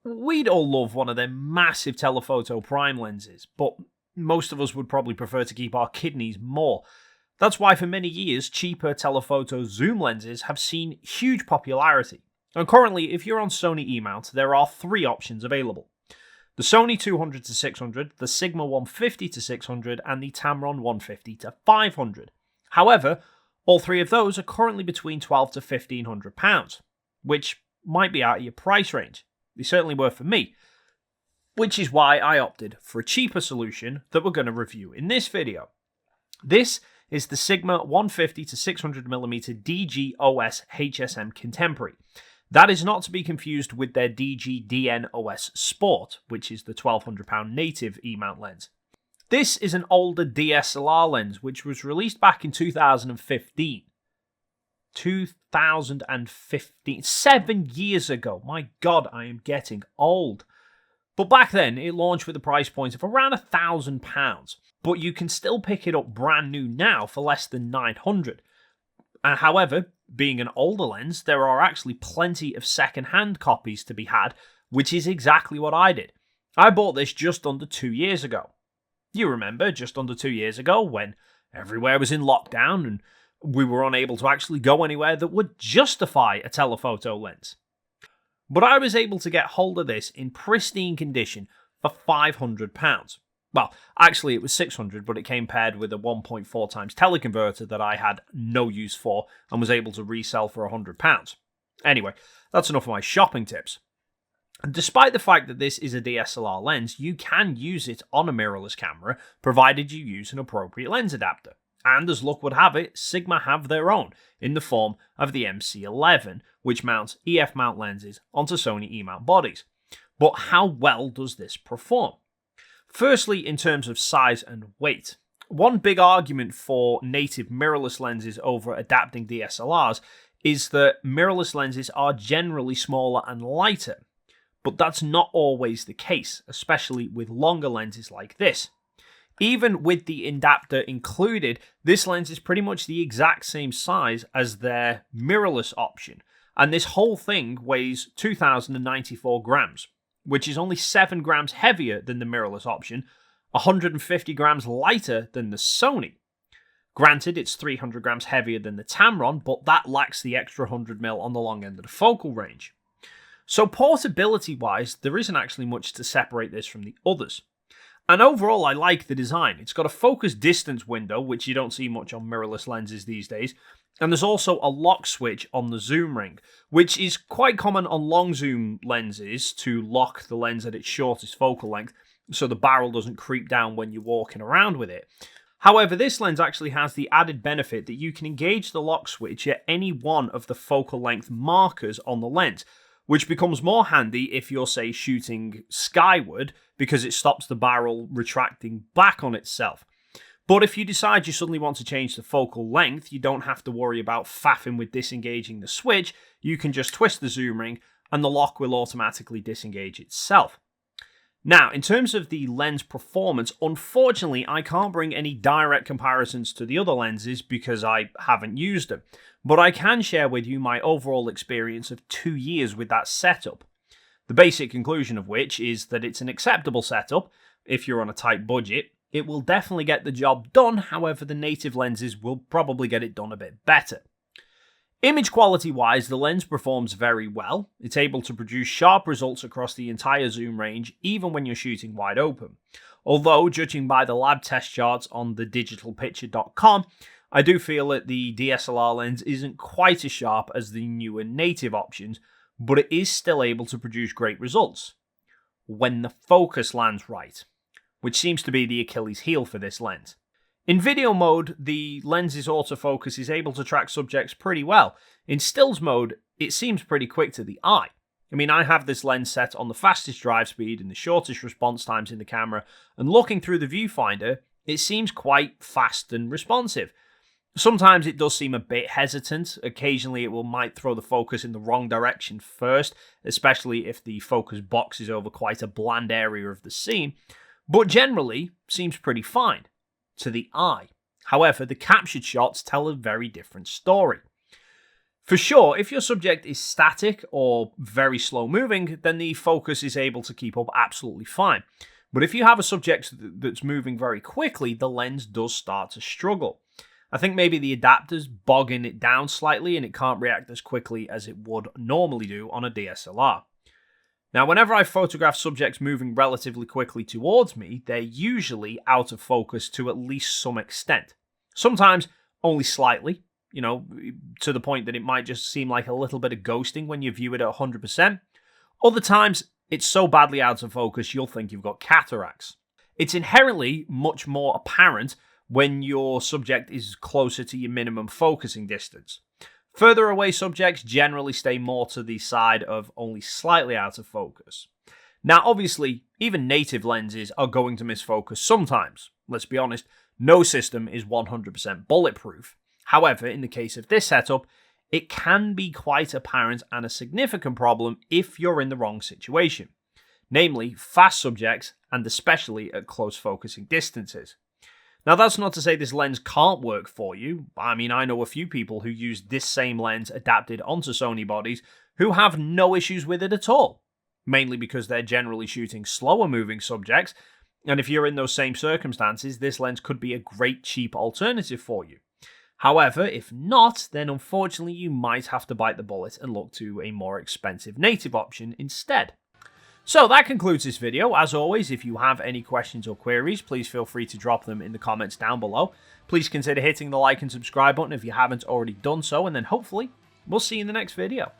We'd all love one of them massive telephoto prime lenses, but most of us would probably prefer to keep our kidneys more. That's why for many years, cheaper telephoto zoom lenses have seen huge popularity. And currently, if you're on Sony E-mount, there are 3 options available. The Sony 200-600, the Sigma 150-600, and the Tamron 150-500. However, all 3 of those are currently between £1,200 to £1,500, which might be out of your price range. They certainly were for me, which is why I opted for a cheaper solution that we're going to review in this video. This is the Sigma 150-600mm DG OS HSM Contemporary. That is not to be confused with their DG DN OS Sport, which is the £1,200 native E-mount lens. This is an older DSLR lens which was released back in 2015. 2015, 7 years ago. My God, I am getting old. But back then, it launched with a price point of around £1,000. But you can still pick it up brand new now for less than £900. However, being an older lens, there are actually plenty of second-hand copies to be had, which is exactly what I did. I bought this just under 2 years ago. You remember, just under 2 years ago, when everywhere was in lockdown and we were unable to actually go anywhere that would justify a telephoto lens. But I was able to get hold of this in pristine condition for £500. Well, actually it was £600, but it came paired with a 1.4 times teleconverter that I had no use for and was able to resell for £100. Anyway, that's enough of my shopping tips. And despite the fact that this is a DSLR lens, you can use it on a mirrorless camera, provided you use an appropriate lens adapter. And as luck would have it, Sigma have their own, in the form of the MC11, which mounts EF mount lenses onto Sony E-mount bodies. But how well does this perform? Firstly, in terms of size and weight. One big argument for native mirrorless lenses over adapting DSLRs is that mirrorless lenses are generally smaller and lighter. But that's not always the case, especially with longer lenses like this. Even with the adapter included, this lens is pretty much the exact same size as their mirrorless option, and this whole thing weighs 2,094 grams, which is only 7 grams heavier than the mirrorless option, 150 grams lighter than the Sony. Granted, it's 300 grams heavier than the Tamron, but that lacks the extra 100mm on the long end of the focal range. So portability-wise, there isn't actually much to separate this from the others. And overall, I like the design. It's got a focus distance window, which you don't see much on mirrorless lenses these days. And there's also a lock switch on the zoom ring, which is quite common on long zoom lenses to lock the lens at its shortest focal length, so the barrel doesn't creep down when you're walking around with it. However, this lens actually has the added benefit that you can engage the lock switch at any one of the focal length markers on the lens, which becomes more handy if you're, say, shooting skyward, because it stops the barrel retracting back on itself. But if you decide you suddenly want to change the focal length, you don't have to worry about faffing with disengaging the switch. You can just twist the zoom ring and the lock will automatically disengage itself. Now, in terms of the lens performance, unfortunately, I can't bring any direct comparisons to the other lenses because I haven't used them. But I can share with you my overall experience of 2 years with that setup. The basic conclusion of which is that it's an acceptable setup if you're on a tight budget. It will definitely get the job done, however the native lenses will probably get it done a bit better. Image quality wise, the lens performs very well. It's able to produce sharp results across the entire zoom range, even when you're shooting wide open. Although, judging by the lab test charts on the digitalpicture.com, I do feel that the DSLR lens isn't quite as sharp as the newer native options, but it is still able to produce great results when the focus lands right, which seems to be the Achilles heel for this lens. In video mode, the lens's autofocus is able to track subjects pretty well. In stills mode, it seems pretty quick to the eye. I mean, I have this lens set on the fastest drive speed and the shortest response times in the camera, and looking through the viewfinder, it seems quite fast and responsive. Sometimes it does seem a bit hesitant. Occasionally it might throw the focus in the wrong direction first, especially if the focus box is over quite a bland area of the scene, but generally seems pretty fine to the eye. However, the captured shots tell a very different story. For sure, if your subject is static or very slow moving, then the focus is able to keep up absolutely fine. But if you have a subject that's moving very quickly, the lens does start to struggle. I think maybe the adapter's bogging it down slightly and it can't react as quickly as it would normally do on a DSLR. Now, whenever I photograph subjects moving relatively quickly towards me, they're usually out of focus to at least some extent. Sometimes only slightly, to the point that it might just seem like a little bit of ghosting when you view it at 100%. Other times, it's so badly out of focus you'll think you've got cataracts. It's inherently much more apparent when your subject is closer to your minimum focusing distance. Further away subjects generally stay more to the side of only slightly out of focus. Now, obviously, even native lenses are going to miss focus sometimes. Let's be honest, no system is 100% bulletproof. However, in the case of this setup, it can be quite apparent and a significant problem if you're in the wrong situation, namely fast subjects and especially at close focusing distances. Now, that's not to say this lens can't work for you. I mean, I know a few people who use this same lens adapted onto Sony bodies who have no issues with it at all, mainly because they're generally shooting slower moving subjects, and if you're in those same circumstances, this lens could be a great cheap alternative for you. However, if not, then unfortunately you might have to bite the bullet and look to a more expensive native option instead. So that concludes this video. As always, if you have any questions or queries, please feel free to drop them in the comments down below. Please consider hitting the like and subscribe button if you haven't already done so, and then hopefully we'll see you in the next video.